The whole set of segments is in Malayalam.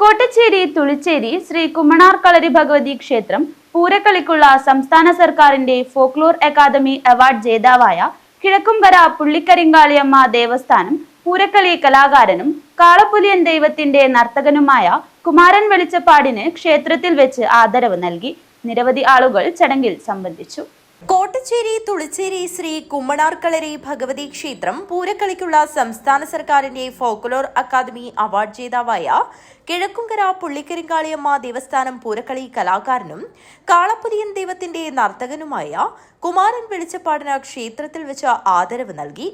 കോട്ടച്ചേരി തുളിച്ചേരി ശ്രീ കുമ്മണാർ കളരി ഭഗവതി ക്ഷേത്രം പൂരക്കളിക്കുള്ള സംസ്ഥാന സർക്കാരിന്റെ ഫോക്ലോർ അക്കാദമി അവാർഡ് ജേതാവായ കിഴക്കുംകര പുള്ളിക്കരിങ്കാളിയമ്മ ദേവസ്ഥാനം പൂരക്കളി കലാകാരനും കാളപ്പുലിയൻ ദൈവത്തിന്റെ നർത്തകനുമായ കുമാരൻ വെളിച്ചപ്പാടിന് ക്ഷേത്രത്തിൽ വെച്ച് ആദരവ് നൽകി. നിരവധി ആളുകൾ ചടങ്ങിൽ സംബന്ധിച്ചു. കോട്ടച്ചേരി തുളിച്ചേരി ശ്രീ കുമ്മണാർ കളരി ഭഗവതി ക്ഷേത്രം പൂരക്കളിക്കുള്ള സംസ്ഥാന സർക്കാരിന്റെ ഫോക്ലോർ അക്കാദമി അവാർഡ് ജേതാവായ കിഴക്കുംകര പുള്ളിക്കരിങ്കാളിയമ്മ ദേവസ്ഥാനം പൂരക്കളി കലാകാരനും കാളപ്പുലിയൻ ദൈവത്തിന്റെ നർത്തകനുമായ കുമാരൻ വെളിച്ചപ്പാടിന് ക്ഷേത്രത്തിൽ വെച്ച് ആദരവ് നൽകി.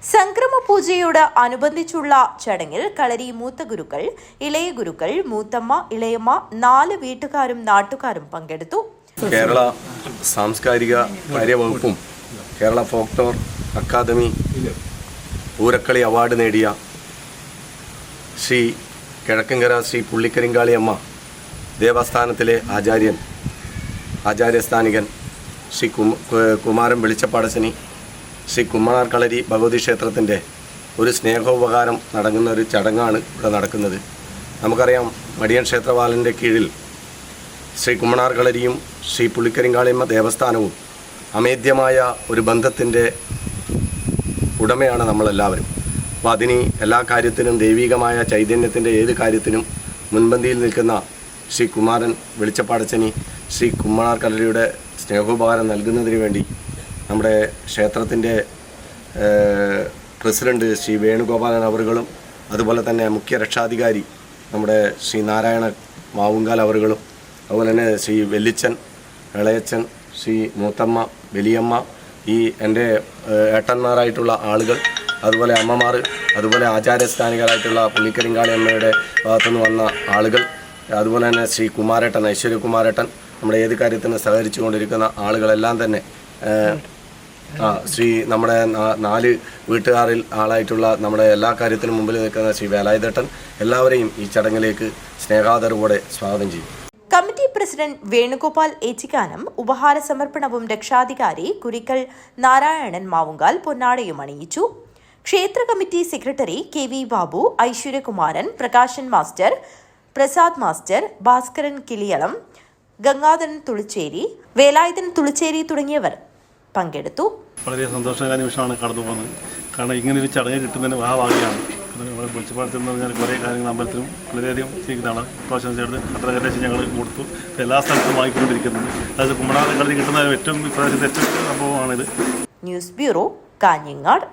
സംക്രമ പൂജയോട് അനുബന്ധിച്ചുള്ള ചടങ്ങിൽ കളരി മൂത്ത ഗുരുക്കൾ, ഇളയ ഗുരുക്കൾ, മൂത്തമ്മ, ഇളയമ്മ, 4 വീട്ടുകാരും നാട്ടുകാരും പങ്കെടുത്തു. കേരള സാംസ്കാരിക കാര്യവകുപ്പും Kerala folklore academy Poorakkali award നേടിയ ശ്രീ കിഴക്കുംകര ശ്രീ പുള്ളിക്കരിങ്കാളിയമ്മ ദേവസ്ഥാനത്തിലെ ആചാര്യസ്ഥാനികൻ ശ്രീ കുമാരൻ വെളിച്ചപ്പാടശനി ശ്രീ കുമ്മണാർ കളരി ഭഗവതി ക്ഷേത്രത്തിൻ്റെ ഒരു സ്നേഹോപകാരം നടങ്ങുന്ന ഒരു ചടങ്ങാണ് ഇവിടെ നടക്കുന്നത്. നമുക്കറിയാം, മടിയൻ ക്ഷേത്രപാലൻ്റെ കീഴിൽ ശ്രീ കുമ്മണാർ കളരിയും ശ്രീ പുള്ളിക്കരിങ്കാളിയമ്മ ദേവസ്ഥാനവും അമേദ്യമായ ഒരു ബന്ധത്തിൻ്റെ ഉടമയാണ് നമ്മളെല്ലാവരും. അപ്പോൾ അതിന് എല്ലാ കാര്യത്തിനും ദൈവികമായ ചൈതന്യത്തിൻ്റെ ഏത് കാര്യത്തിനും മുൻപന്തിയിൽ നിൽക്കുന്ന ശ്രീ കുമാരൻ വെളിച്ചപ്പാടച്ചനി ശ്രീ കുമ്മണാർ കളരിയുടെ സ്നേഹോപകാരം നൽകുന്നതിന് വേണ്ടി നമ്മുടെ ക്ഷേത്രത്തിൻ്റെ പ്രസിഡന്റ് ശ്രീ വേണുഗോപാലൻ അവറുകളും അതുപോലെ തന്നെ മുഖ്യ രക്ഷാധികാരി നമ്മുടെ ശ്രീ നാരായണ മാവുങ്കാൽ അവറുകളും അതുപോലെ തന്നെ ശ്രീ വെല്ലിച്ചൻ, ഇളയച്ചൻ, ശ്രീ മൂത്തമ്മ, വലിയമ്മ, ഈ എൻ്റെ ഏട്ടന്മാരായിട്ടുള്ള ആളുകൾ, അതുപോലെ അമ്മമാർ, അതുപോലെ ആചാര്യസ്ഥാനികളായിട്ടുള്ള പുള്ളിക്കരിങ്കാളിയമ്മയുടെ ഭാഗത്തുനിന്ന് വന്ന ആളുകൾ, അതുപോലെ തന്നെ ശ്രീ കുമാരേട്ടൻ, ഐശ്വര്യകുമാരേട്ടൻ, നമ്മുടെ ഏത് കാര്യത്തിന് സഹകരിച്ചു കൊണ്ടിരിക്കുന്ന ആളുകളെല്ലാം തന്നെ ശ്രീ നമ്മുടെ 4 വീട്ടുകാരിൽ ആളായിട്ടുള്ള നമ്മുടെ എല്ലാ കാര്യത്തിനും മുമ്പിൽ നിൽക്കുന്ന ശ്രീ വേലായുധേട്ടൻ, എല്ലാവരെയും ഈ ചടങ്ങിലേക്ക് സ്നേഹാദരവോടെ സ്വാഗതം ചെയ്യും. കമ്മിറ്റി പ്രസിഡന്റ് വേണുഗോപാൽ ഏച്ചിക്കാനം ഉപഹാര സമർപ്പണവും രക്ഷാധികാരി കുരിക്കൽ നാരായണൻ മാവുങ്കാൽ പൊന്നാടയും അണിയിച്ചു. ക്ഷേത്ര committee secretary KV Babu, Aishwaryakumaran, Prakashan master, Prasad master, Bhaskaran Kiliyalam, Gangadharan Thulicheri, Velayudhan Thulicheri തുടങ്ങിയവർ പങ്കെടുത്തു. വളരെ സന്തോഷകരമായ നിമിഷമാണ് കടന്നു പോകുന്നത്. കാരണം ഇങ്ങനെ ഒരു ചടങ്ങ് കിട്ടുന്നതിന് ഭാഗ്യമാണ്. വെളിച്ചപ്പാടത്തിൽ നിന്ന് പറഞ്ഞാൽ കുറേ കാര്യങ്ങൾ അമ്പലത്തിലും വളരെയധികം ചെയ്യുന്നതാണ്. പ്രാവശ്യം ചേർത്ത് അത്രകരേശം ഞങ്ങൾ കൊടുത്തു. എല്ലാ സ്ഥലത്തും വാങ്ങിക്കൊണ്ടിരിക്കുന്നുണ്ട്. അതായത് കുമ്മണാർ കളരി കിട്ടുന്ന ഏറ്റവും ഇപ്രാവശ്യത്തെ ഏറ്റവും സംഭവമാണിത്. News bureau, Kanhangad.